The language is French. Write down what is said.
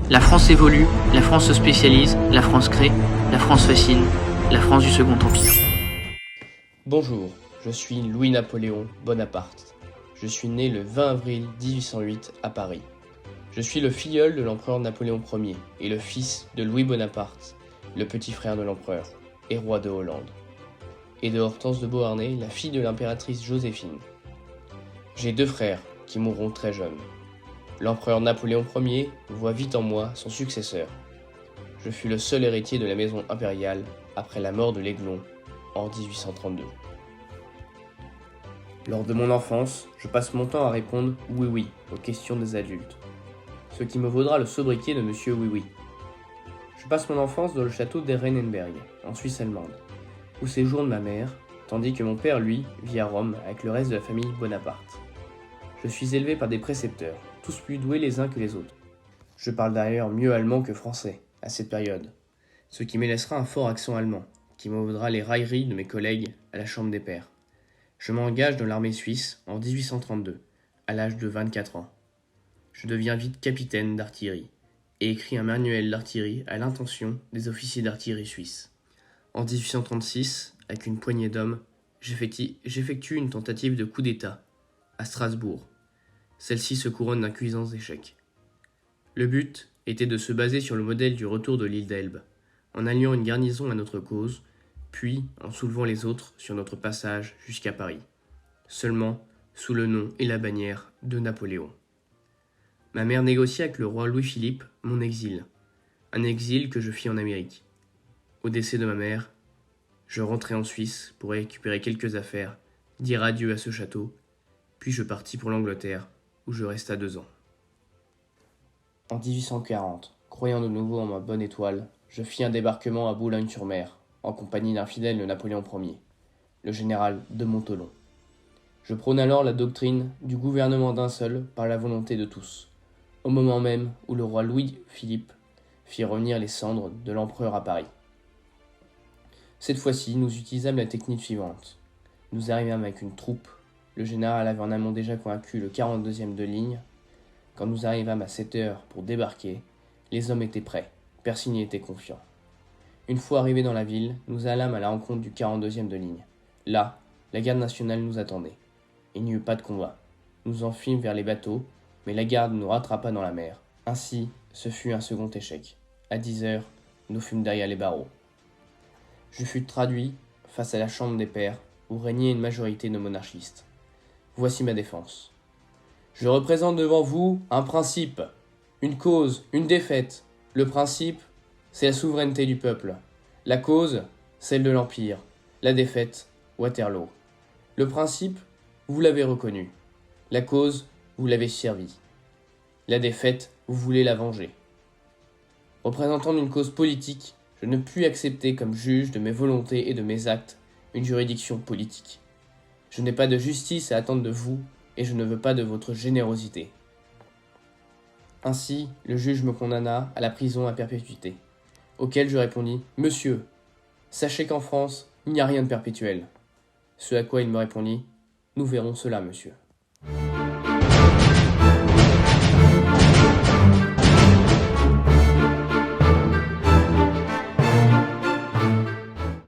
La France évolue, la France se spécialise, la France crée, la France fascine, la France du Second Empire. Bonjour, je suis Louis-Napoléon Bonaparte. Je suis né le 20 avril 1808 à Paris. Je suis le filleul de l'empereur Napoléon Ier et le fils de Louis Bonaparte, le petit frère de l'empereur et roi de Hollande, et de Hortense de Beauharnais, la fille de l'impératrice Joséphine. J'ai deux frères qui mourront très jeunes. L'empereur Napoléon Ier voit vite en moi son successeur. Je fus le seul héritier de la maison impériale après la mort de l'Aiglon en 1832. Lors de mon enfance, je passe mon temps à répondre « oui » aux questions des adultes, ce qui me vaudra le sobriquet de Monsieur Oui. Je passe mon enfance dans le château d'Ehrenenberg, en Suisse allemande, où séjourne ma mère, tandis que mon père, lui, vit à Rome avec le reste de la famille Bonaparte. Je suis élevé par des précepteurs, tous plus doués les uns que les autres. Je parle d'ailleurs mieux allemand que français, à cette période, ce qui me laissera un fort accent allemand, qui me vaudra les railleries de mes collègues à la Chambre des Pairs. Je m'engage dans l'armée suisse en 1832, à l'âge de 24 ans. Je deviens vite capitaine d'artillerie, et écris un manuel d'artillerie à l'intention des officiers d'artillerie suisses. En 1836, avec une poignée d'hommes, j'effectue une tentative de coup d'État, à Strasbourg. Celle-ci se couronne d'un cuisant échec. Le but était de se baser sur le modèle du retour de l'île d'Elbe, en alliant une garnison à notre cause, puis en soulevant les autres sur notre passage jusqu'à Paris, seulement sous le nom et la bannière de Napoléon. Ma mère négocia avec le roi Louis-Philippe mon exil, un exil que je fis en Amérique. Au décès de ma mère, je rentrai en Suisse pour récupérer quelques affaires, dire adieu à ce château, puis je partis pour l'Angleterre, où je resta 2 ans. En 1840, croyant de nouveau en ma bonne étoile, je fis un débarquement à Boulogne-sur-Mer, en compagnie d'un fidèle de Napoléon Ier, le général de Montelon. Je prône alors la doctrine du gouvernement d'un seul par la volonté de tous, au moment même où le roi Louis-Philippe fit revenir les cendres de l'empereur à Paris. Cette fois-ci, nous utilisâmes la technique suivante. Nous arrivâmes avec une troupe. Le général avait en amont déjà convaincu le 42e de ligne. Quand nous arrivâmes à 7 heures pour débarquer, les hommes étaient prêts. Persigny était confiant. Une fois arrivés dans la ville, nous allâmes à la rencontre du 42e de ligne. Là, la garde nationale nous attendait. Il n'y eut pas de combat. Nous en fîmes vers les bateaux, mais la garde nous rattrapa dans la mer. Ainsi, ce fut un second échec. À 10 heures, nous fûmes derrière les barreaux. Je fus traduit face à la Chambre des Pairs, où régnait une majorité de monarchistes. Voici ma défense. Je représente devant vous un principe, une cause, une défaite. Le principe, c'est la souveraineté du peuple. La cause, celle de l'Empire. La défaite, Waterloo. Le principe, vous l'avez reconnu. La cause, vous l'avez servi. La défaite, vous voulez la venger. Représentant d'une cause politique, je ne puis accepter comme juge de mes volontés et de mes actes une juridiction politique. Je n'ai pas de justice à attendre de vous et je ne veux pas de votre générosité. Ainsi, le juge me condamna à la prison à perpétuité, auquel je répondis « Monsieur, sachez qu'en France, il n'y a rien de perpétuel. » Ce à quoi il me répondit « Nous verrons cela, monsieur. »